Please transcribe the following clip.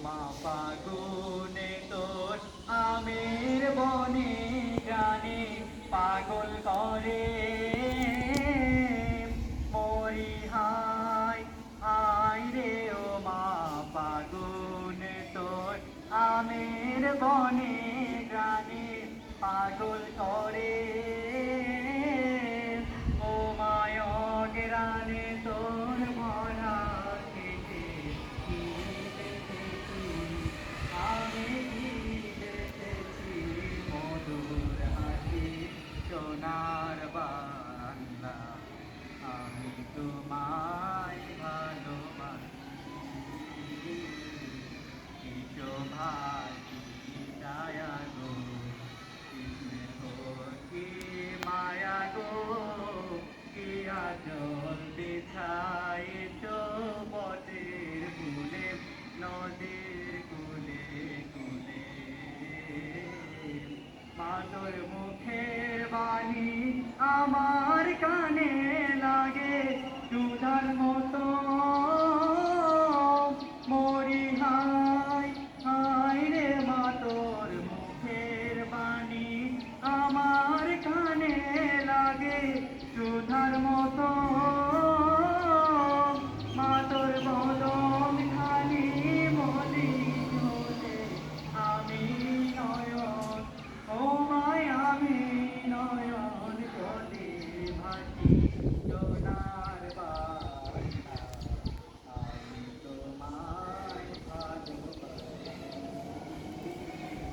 মা ফাগুনে তোর আমের বনে গানে পাগল করে মরি হায় হায় রে ও মা ফাগুনে তোর আমের বনে গানে পাগল করে ও মায় গ্রানে তোর ভরা খেতে কি দেখেছি আমি কি দেখেছি মধুর হাসি সোনার বাংলা আমি তোমায় ভালোবাসি কি শোভাকি ছায়া গো কি স্নেহ কি মায়া গো কি আঁচল বিছাইছ বটের ফুলে নদীর কুলে কুলে মাতর মুখের বাণী আমার কানে লাগে সুধার মতো মরি হায় হায় রে মাতর মুখের বাণী আমার কানে লাগে সুধার মতো মাতর বদন খানি মলি হলে আমি নয়ন ও মায় আমি নয়ন জলে ভাসি